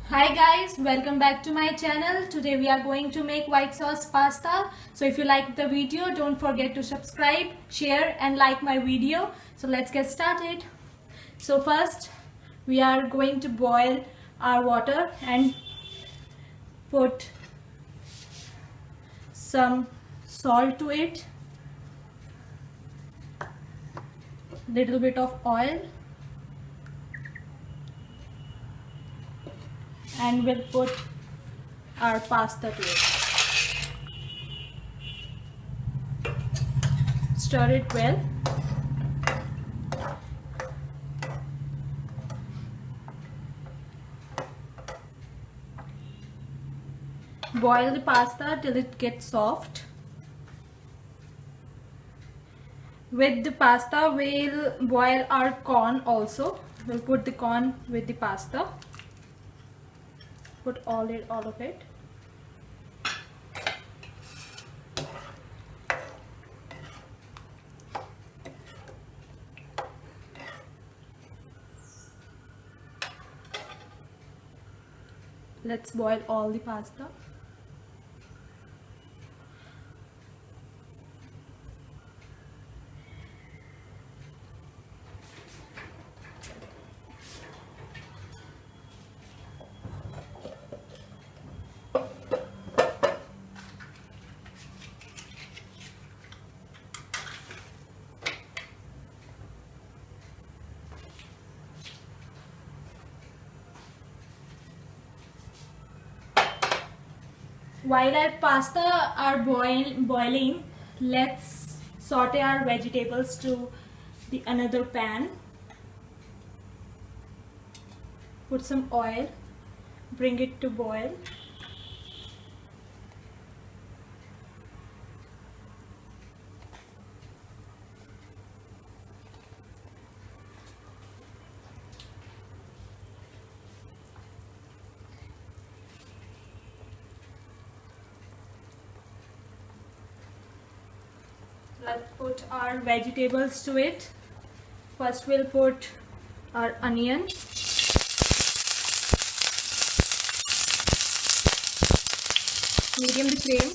Hi guys, welcome back to my channel. Today we are going to make white sauce pasta. So if you like the video, don't forget to subscribe, share and like my video. So let's get started. So first we are going to boil our water and put some salt to it, little bit of oil, and we'll put our pasta to it. Stir it well. Boil the pasta till it gets soft. With the pasta, we'll boil our corn also. We'll put the corn with the pasta. Put all of it. Let's boil all the pasta. While our pasta are boiling, let's saute our vegetables to the another pan. Put some oil, bring it to boil. Let's put our vegetables to it. First we'll put our onion. Medium the flame.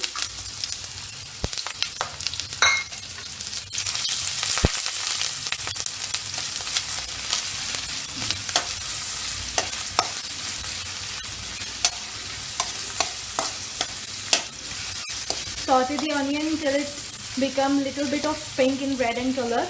Saute the onion till it become little bit of pink in red in color.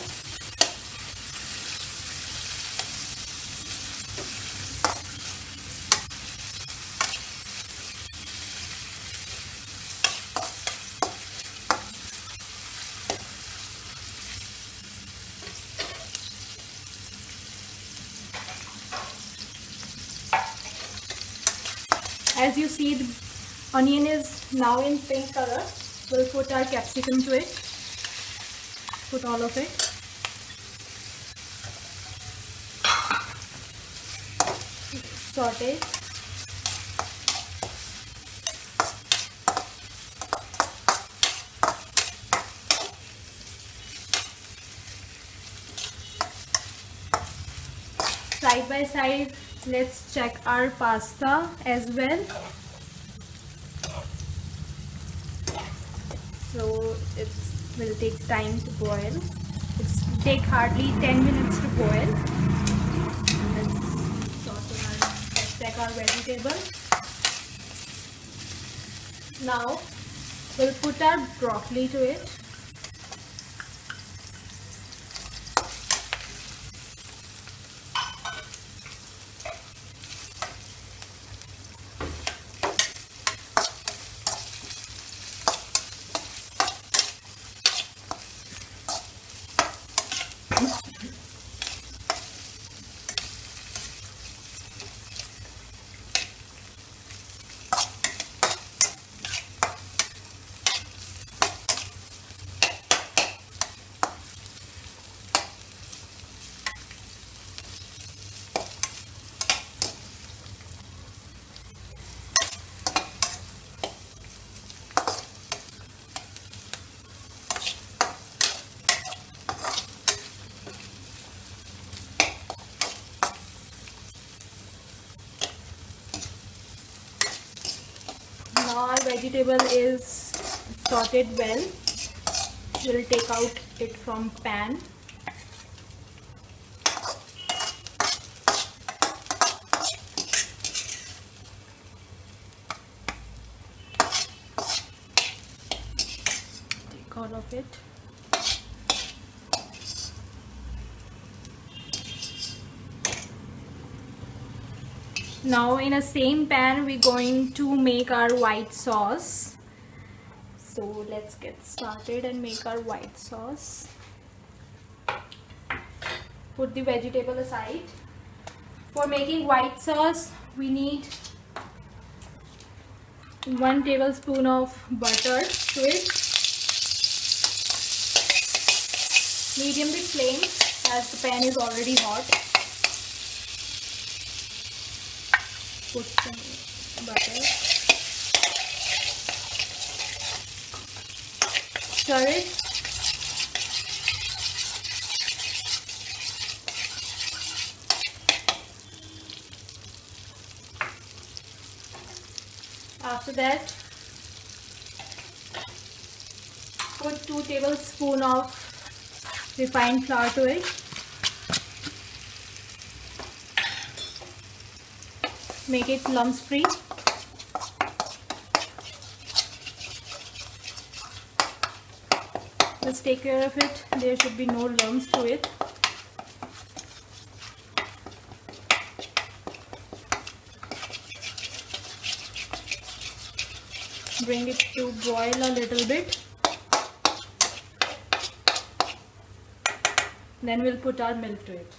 As you see, the onion is now in pink color. We'll put our capsicum to it. Put all of it. Saute. Side by side, let's check our pasta as well. So it will take time to boil. It's take hardly 10 minutes to boil. Let's check our vegetable. Now we'll put our broccoli to it. Now our vegetable is sauteed well. We'll take out it from pan. Take out of it. Now in a same pan we're going to make our white sauce. So let's get started and make our white sauce. Put the vegetable aside. For making white sauce we need 1 tablespoon of butter to it. Medium the flame as the pan is already hot. Put some butter. Stir it. After that, put 2 tablespoons of refined flour to it. Make it lumps free. Just take care of it. There should be no lumps to it. Bring it to boil a little bit. Then we'll put our milk to it.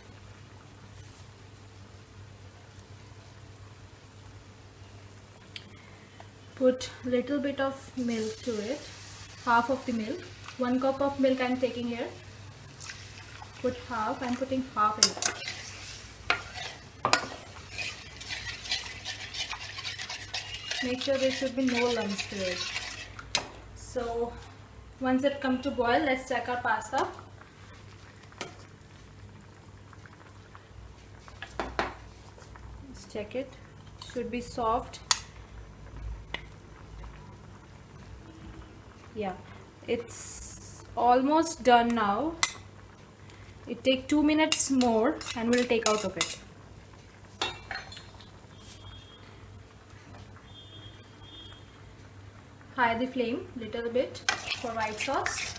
Put little bit of milk to it. Half of the milk. 1 cup of milk I'm taking here. Put half. I'm putting half in it. Make sure there should be no lumps to it. So once it comes to boil, let's check our pasta. Let's check it. Should be soft. Yeah, it's almost done now. It takes 2 minutes more and we'll take out of it. High the flame little bit for white sauce.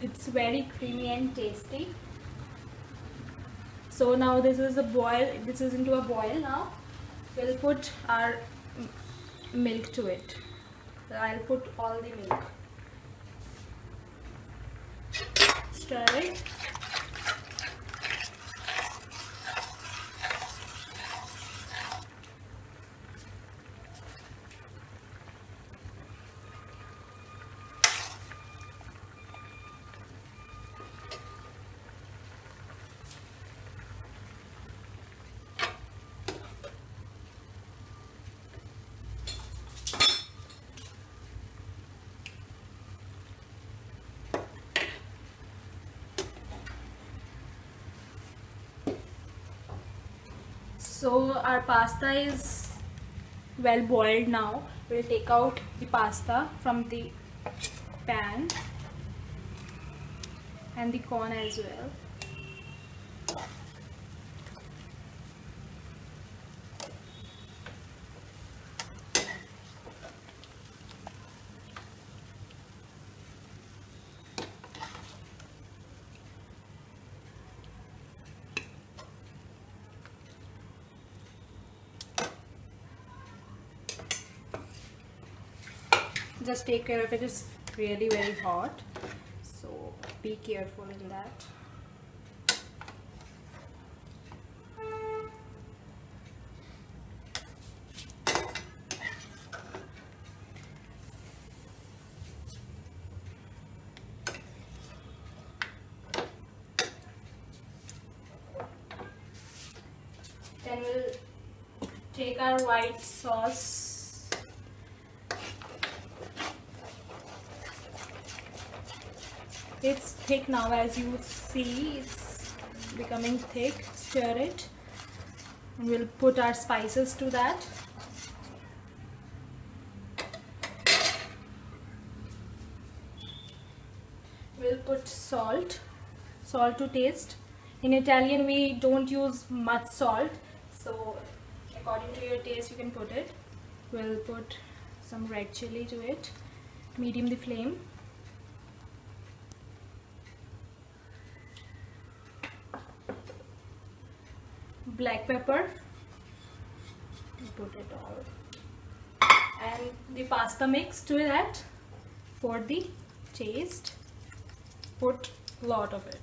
It's very creamy and tasty. So now this is into a boil now. We'll put our milk to it. I'll put all the milk. Stir it. So our pasta is well boiled now. We'll take out the pasta from the pan and the corn as well. Just take care of it. It's really very hot, so be careful in that. Then we'll take our white sauce It's thick now, as you see. It's becoming thick. Stir it, and we'll put our spices to that. We'll put salt to taste. In Italian we don't use much salt, so according to your taste you can put it. We'll put some red chili to it. Medium the flame. Black pepper. Put it all. And the pasta mix to that for the taste. Put a lot of it.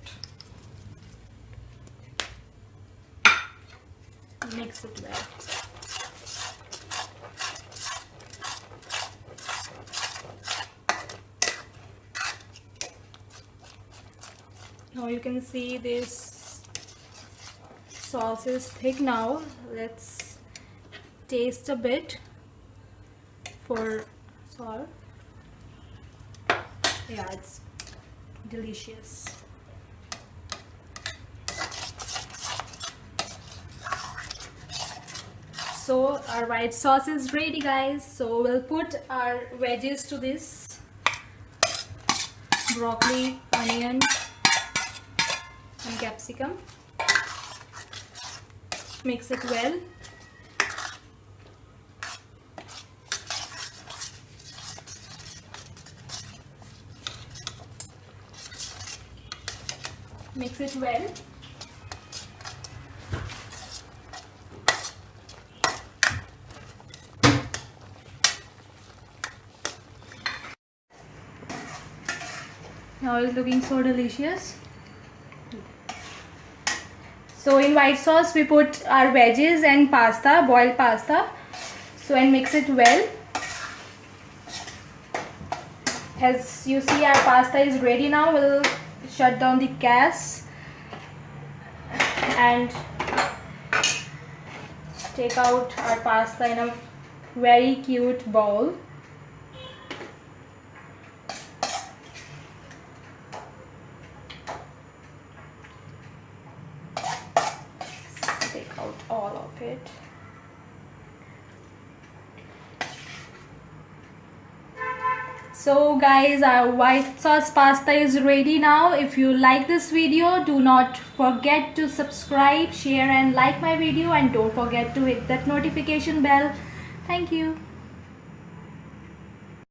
Mix it well. Now you can see this sauce is thick now. Let's taste a bit for salt. Yeah, it's delicious. So our white sauce is ready, guys. So we'll put our veggies to this: broccoli, onion and capsicum. Mix it well. Mix it well. Now it's looking so delicious. So in white sauce we put our veggies and pasta, boiled pasta. So and mix it well. As you see, our pasta is ready now. We'll shut down the gas and take out our pasta in a very cute bowl. Take out all of it. So guys, our white sauce pasta is ready now. If you like this video, do not forget to subscribe, share and like my video, and don't forget to hit that notification bell. Thank you.